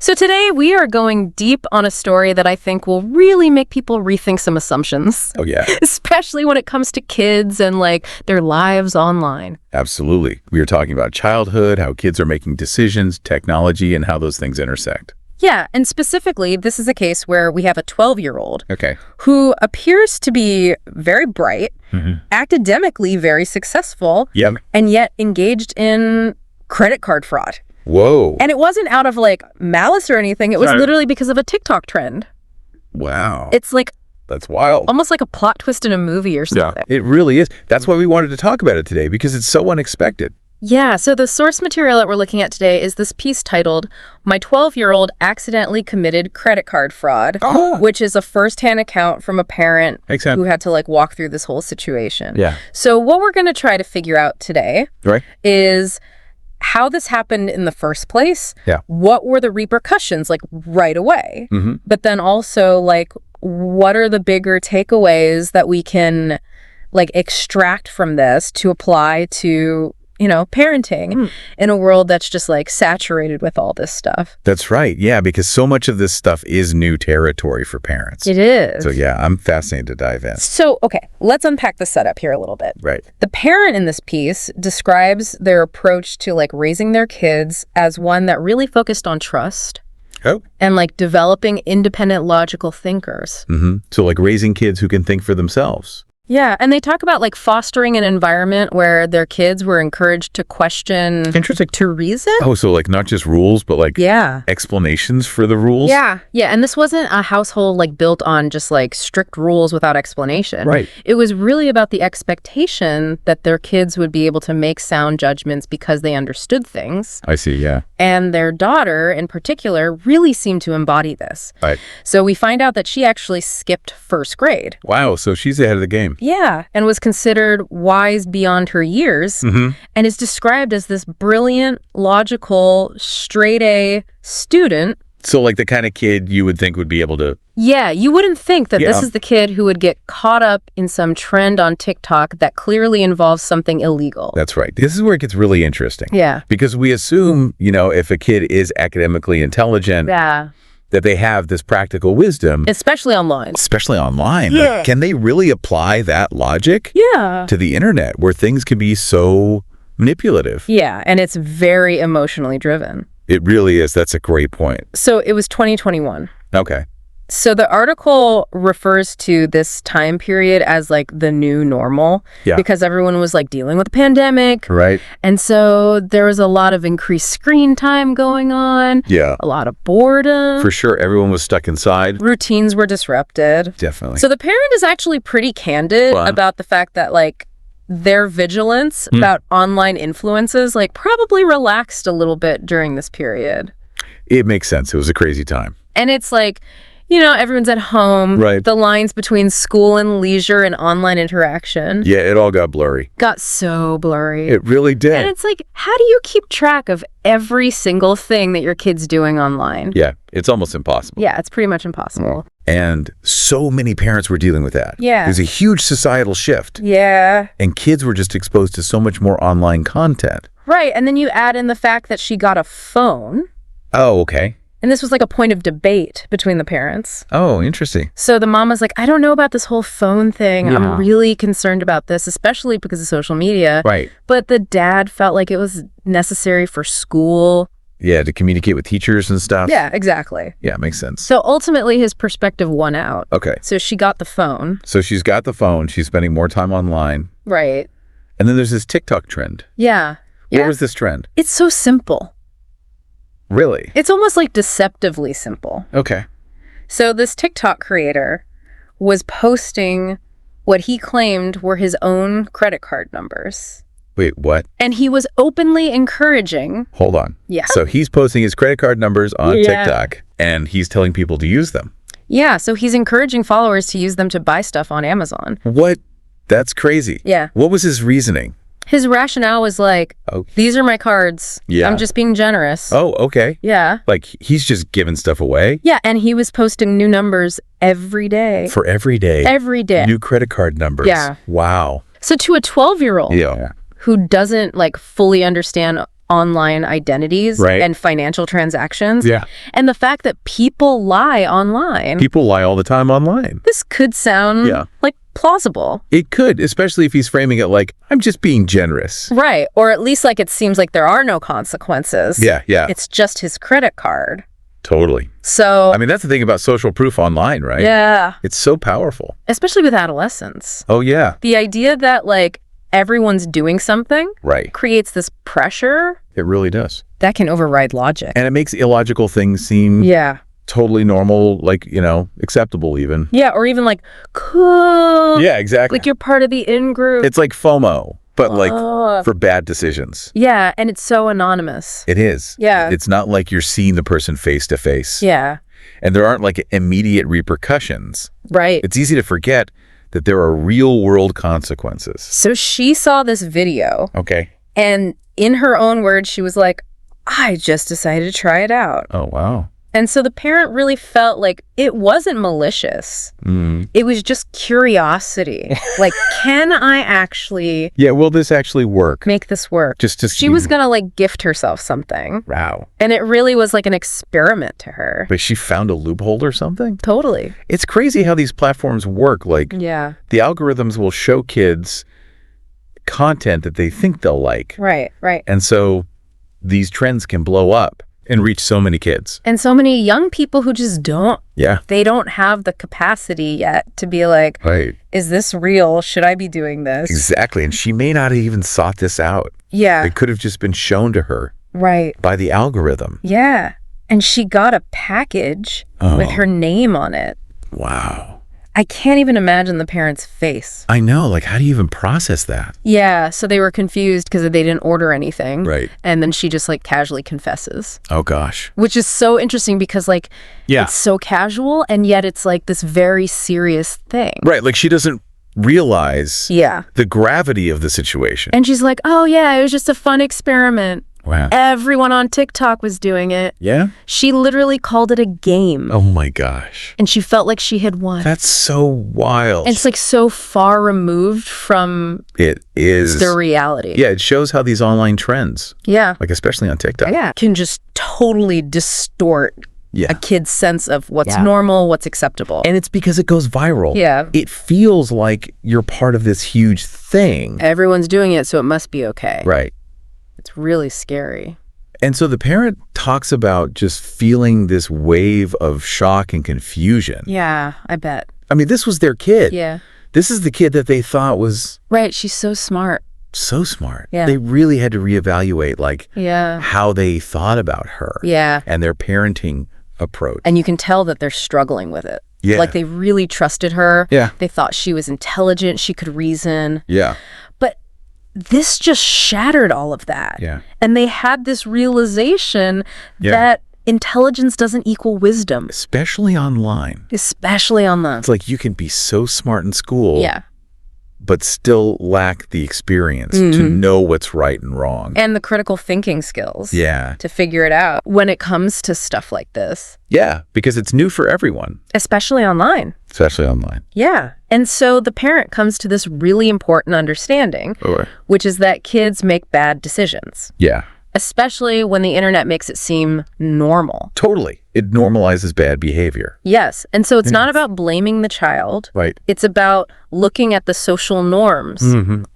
So today we are going deep on a story that I think will really make people rethink some assumptions. Oh, yeah. Especially when it comes to kids and like their lives online. Absolutely. We are talking about childhood, how kids are making decisions, technology, and how those things intersect. Yeah, and specifically, this is a case where we have a 12-year-old Okay. who appears to be very bright, academically very successful, Yep. and yet engaged in credit card fraud. Whoa. And it wasn't out of like malice or anything. It was Right. literally because of a TikTok trend. Wow. It's like That's wild. almost like a plot twist in a movie or something. It really is. That's why we wanted to talk about it today, because it's so unexpected. Yeah, so the source material that we're looking at today is this piece titled, "My 12-Year-Old Accidentally Committed Credit Card Fraud," which is a first-hand account from a parent Makes sense. who had to like walk through this whole situation. Yeah. So what we're going to try to figure out today Right? is how this happened in the first place. Yeah. What were the repercussions like right away? Mm-hmm. But then also like what are the bigger takeaways that we can like extract from this to apply to, you know, parenting in a world that's just like saturated with all this stuff. That's right. Yeah, because so much of this stuff is new territory for parents. It is. So yeah, I'm fascinated to dive in. So, okay, let's unpack the setup here a little bit. Right. The parent in this piece describes their approach to like raising their kids as one that really focused on trust Oh. and like developing independent logical thinkers. Mm-hmm. So like raising kids who can think for themselves. Yeah, and they talk about like fostering an environment where their kids were encouraged to question, Interesting. to reason. Oh, so like not just rules, but like Yeah. explanations for the rules? Yeah, and this wasn't a household like built on just like strict rules without explanation. Right. It was really about the expectation that their kids would be able to make sound judgments because they understood things. I see, yeah. And their daughter in particular really seemed to embody this. Right. So we find out that she actually skipped first grade. Wow, so she's ahead of the game. Yeah, and was considered wise beyond her years and is described as this brilliant, logical, straight A student. So like the kind of kid you would think would be able to... Yeah, you wouldn't think that this Yeah. is the kid who would get caught up in some trend on TikTok that clearly involves something illegal. That's right. This is where it gets really interesting. Yeah. Because we assume, you know, if a kid is academically intelligent, Yeah. that they have this practical wisdom, Especially online. especially online. Like, can they really apply that logic Yeah. to the internet where things can be so manipulative? Yeah, and it's very emotionally driven. It really is. That's a great point. So it was 2021. Okay. So the article refers to this time period as like the new normal Yeah. because everyone was like dealing with the pandemic. Right. And so there was a lot of increased screen time going on, Yeah. a lot of boredom. For sure. Everyone was stuck inside. Routines were disrupted. Definitely. So the parent is actually pretty candid Wow. about the fact that like their vigilance about online influences like probably relaxed a little bit during this period. It makes sense. It was a crazy time. And it's like, you know, everyone's at home. Right. The lines between school and leisure and online interaction Yeah, it all got blurry. got so blurry. It really And did. it's like, how do you keep track of every single thing that your kid's doing online? Yeah, it's almost impossible. Yeah, it's pretty much impossible. And so many parents were dealing with that. Yeah. There's a huge societal shift. Yeah. And kids were just exposed to so much more online content. Right. And then you add in the fact that she got a phone. Oh, okay. And this was like a point of debate between the parents. Oh, interesting. So the mom was like, I don't know about this whole phone thing. Yeah. I'm really concerned about this, especially because of social media. Right. But the dad felt like it was necessary for school. Yeah, to communicate with teachers and stuff. Yeah, exactly. Yeah, makes sense. So ultimately his perspective won out. Okay. So she got the phone. So she's got the phone. She's spending more time online. Right. And then there's this TikTok trend. Yeah. What was this trend? It's so simple. Really? It's almost like deceptively simple. Okay. So this TikTok creator was posting what he claimed were his own credit card numbers. Wait, what? And he was openly encouraging. Hold on. Yeah. So he's posting his credit card numbers on Yeah. TikTok, and he's telling people to use them. Yeah, so he's encouraging followers to use them to buy stuff on Amazon. What? That's crazy. Yeah. What was his reasoning? His rationale was like, Oh. these are my cards. Yeah. I'm just being generous. Oh, okay. Yeah. Like he's just giving stuff away Yeah, and he was posting new numbers every day. for every day. Every day. New credit card numbers. Yeah. Wow. So to a 12-year-old Yeah. who doesn't like fully understand online identities Right. and financial transactions. Yeah. And the fact that people lie online. People lie all the time online. This could sound like plausible. It could, especially if he's framing it like, I'm just being generous. Right. Or at least like it seems like there are no consequences. Yeah. It's just his credit card. Totally. So, I mean, that's the thing about social proof online, right? yeah, It's so powerful. especially with adolescents. Oh, yeah. The idea that like everyone's doing something Right. creates this pressure It really does. that can override logic. And it makes illogical things seem Yeah. totally normal, like, acceptable even. Yeah. Or even like, cool. Yeah, exactly. Like you're part of the in-group. It's like FOMO, but like Oh. for bad decisions. Yeah. And it's so anonymous. It is. Yeah. It's not like you're seeing the person face to face. Yeah. And there aren't like immediate repercussions. Right. It's easy to forget that there are real world consequences. So she saw this video Okay. and in her own words, she was like, I just decided to try it out. Oh, wow. And so the parent really felt like it wasn't malicious. Mm. It was just curiosity. Like, can I actually Yeah, will this actually work? make this work? Just to She was going to like gift herself something. Wow. And it really was like an experiment to her. But she found a loophole or something? Totally. It's crazy how these platforms work. Like, Yeah. the algorithms will show kids content that they think they'll like. Right. And so these trends can blow up and reach so many kids. And so many young people who just Yeah. they don't have the capacity yet to be like, Right. is this real? Should I be doing this? Exactly. And she may not have even sought this out. Yeah. It could have just been shown to her Right. by the algorithm. Yeah. And she got a package with her name on it. Wow. I can't even imagine the parents' face. I know. Like, how do you even process that? Yeah, so they were confused because they didn't order anything. Right. And then she just like casually confesses, Oh, gosh. which is so interesting because like Yeah. it's so casual and yet it's like this very serious thing. Right. Like, she doesn't realize Yeah. the gravity of the situation. And she's like, oh yeah, it was just a fun experiment. Wow. Everyone on TikTok was doing it. Yeah? She literally called it a game. Oh, my gosh. And she felt like she had won. That's so wild. And it's like so far removed from It is. the reality. Yeah, it shows how these online trends, Yeah. like especially on TikTok. Yeah. Can just totally distort Yeah. a kid's sense of what's normal, what's acceptable. And it's because it goes viral. Yeah. It feels like you're part of this huge thing. Everyone's doing it, so it must be okay. Right. It's really scary. And so the parent talks about just feeling this wave of shock and confusion. Yeah, I bet. I mean, this was their kid. Yeah. This is the kid that they thought was Right. She's so smart. so smart. Yeah. They really had to reevaluate like Yeah. how they thought about her Yeah. and their parenting approach. And you can tell that they're struggling with it. Yeah. Like they really trusted her. Yeah. They thought she was intelligent. She could reason. Yeah. But this just shattered all of that. Yeah. And they had this realization Yeah. that intelligence doesn't equal wisdom, Especially online. especially on the. It's like you can be so smart in school, Yeah. but still lack the experience to know what's right and wrong. And the critical thinking skills. Yeah. To figure it out when it comes to stuff like this, Yeah, because it's new for everyone, especially online. especially online. Yeah. And so the parent comes to this really important understanding, Or which is that kids make bad decisions, yeah, especially when the internet makes it seem normal. totally. It normalizes bad behavior. Yes. And so it's not about blaming the child. Right. It's about looking at the social norms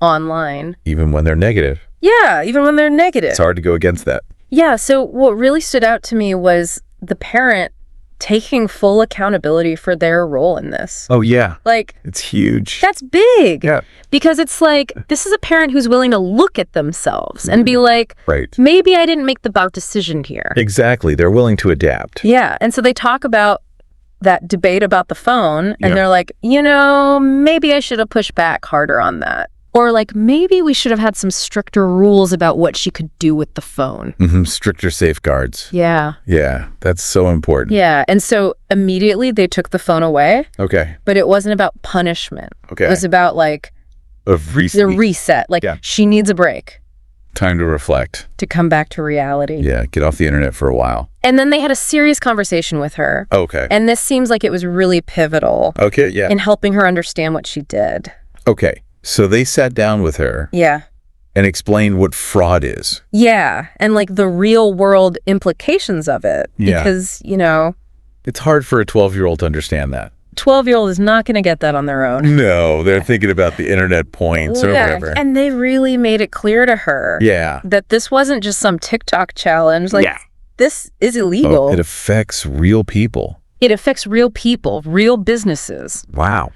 online. Even when they're negative. Yeah, even when they're negative. It's hard to go against that. Yeah, so what really stood out to me was the parent taking full accountability for their role in this. Oh, yeah. Like, It's huge. that's big. Yeah. Because it's like, this is a parent who's willing to look at themselves and be like, Right. maybe I didn't make the about decision here. Exactly. They're willing to adapt. Yeah. And so they talk about that debate about the phone and Yeah. they're like, maybe I should have pushed back harder on that. Or like, maybe we should have had some stricter rules about what she could do with the phone. Stricter safeguards. Yeah. Yeah, that's so important. Yeah. And so immediately they took the phone away, Okay. but it wasn't about punishment. Okay. It was about like Of the recent reset. Like Yeah. she needs a break time to reflect. to come back to reality. Yeah, get off the internet for a while. And then they had a serious conversation with her. Okay. And this seems like it was really pivotal Okay, yeah. in helping her understand what she did. Okay. So they sat down with her Yeah. And explain what fraud is. Yeah, and like the real world implications of it. Yeah. Because, It's hard for a 12-year-old to understand that. 12-year-old is not going to get that on their own. No, they're thinking about the internet points or whatever. And they really made it clear to her that this wasn't just some TikTok challenge. Like, this is illegal. Oh, it affects real people. It affects real people, real businesses. Wow.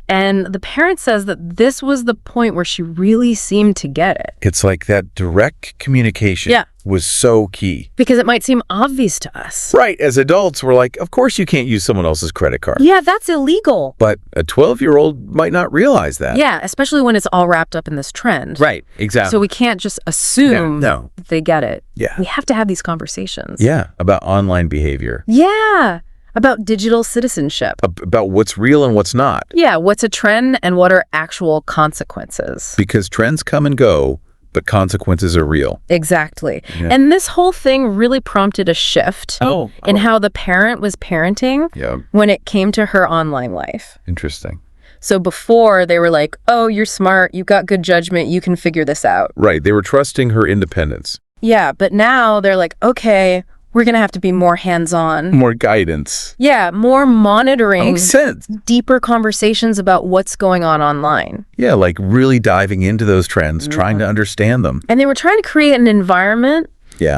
And the parent says that this was the point where she really seemed to get it. It's like that direct communication was so key. Because it might seem obvious to us. Right. As adults, we're like, of course you can't use someone else's credit card. Yeah, that's illegal. But a 12-year-old might not realize that. Yeah, especially when it's all wrapped up in this trend. Right. Exactly. So we can't just assume that they get it. Yeah. We have to have these conversations. Yeah. About online behavior. Yeah. About digital citizenship. About what's real and what's not. Yeah. What's a trend and what are actual consequences? Because trends come and go, but consequences are real. Exactly. Yeah. And this whole thing really prompted a shift in how the parent was parenting when it came to her online life. Interesting. So before, they were like, oh, you're smart, you got good judgment, you can figure this out. Right. They were trusting her independence. Yeah, but now they're like, okay, we're going to have to be more hands-on. More guidance. Yeah, more monitoring. Makes sense. Deeper conversations about what's going on online. Yeah, like really diving into those trends, trying to understand them. And they were trying to create an environment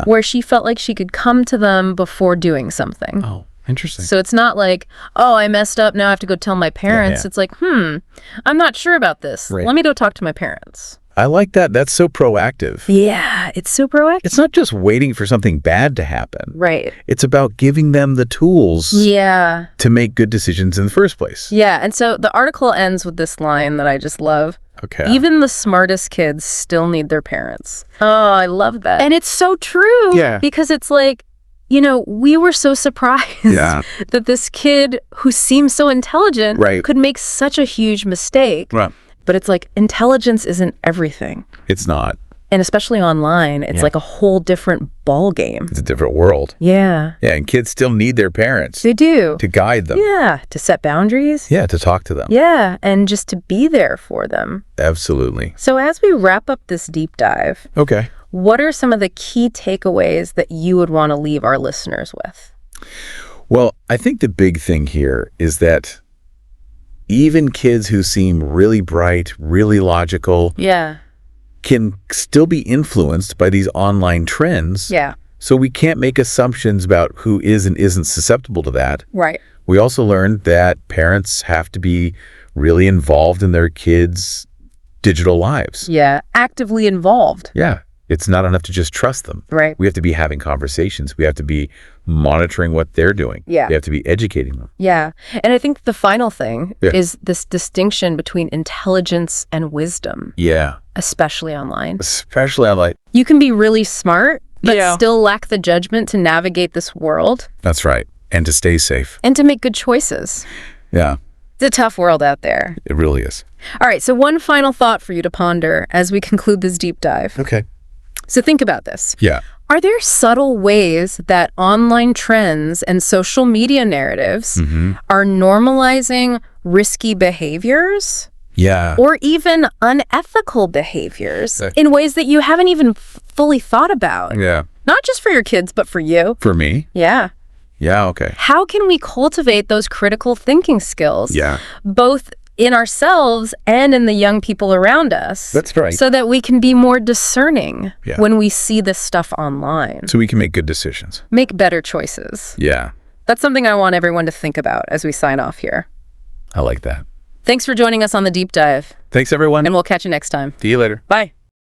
where she felt like she could come to them before doing something. Oh, interesting. So it's not like, oh, I messed up, now I have to go tell my parents. It's like, I'm not sure about this. Right. Let me go talk to my parents. I like that. That's so proactive. Yeah, it's so proactive. It's not just waiting for something bad to happen. Right. It's about giving them the tools to make good decisions in the first place. Yeah, and so the article ends with this line that I just love. Okay. Even the smartest kids still need their parents. Oh, I love that. And it's so true. Yeah. Because it's like, we were so surprised that this kid who seems so intelligent could make such a huge mistake. Right. But it's like, intelligence isn't everything. It's not. And especially online, it's like a whole different ball game. It's a different world. Yeah. Yeah, and kids still need their parents. They do. To guide them. Yeah, to set boundaries. Yeah, to talk to them. Yeah, and just to be there for them. Absolutely. So as we wrap up this deep dive, what are some of the key takeaways that you would want to leave our listeners with? Well, I think the big thing here is that even kids who seem really bright, really logical, can still be influenced by these online trends. Yeah. So we can't make assumptions about who is and isn't susceptible to that. Right. We also learned that parents have to be really involved in their kids' digital lives. Yeah. Actively involved. Yeah. It's not enough to just trust them. Right. We have to be having conversations. We have to be monitoring what they're doing. Yeah. We have to be educating them. Yeah. And I think the final thing is this distinction between intelligence and wisdom. Yeah. Especially online. Especially online. You can be really smart, but still lack the judgment to navigate this world. That's right. And to stay safe. And to make good choices. Yeah. It's a tough world out there. It really is. All right. So one final thought for you to ponder as we conclude this deep dive. Okay. So think about this. Yeah. Are there subtle ways that online trends and social media narratives are normalizing risky behaviors? Yeah. Or even unethical behaviors in ways that you haven't even fully thought about? Yeah. Not just for your kids, but for you. For me? Yeah. Yeah, okay. How can we cultivate those critical thinking skills? Yeah. Both in ourselves and in the young people around us. That's right. So that we can be more discerning when we see this stuff online. So we can make good decisions. Make better choices. Yeah. That's something I want everyone to think about as we sign off here. I like that. Thanks for joining us on The Deep Dive. Thanks, everyone. And we'll catch you next time. See you later. Bye.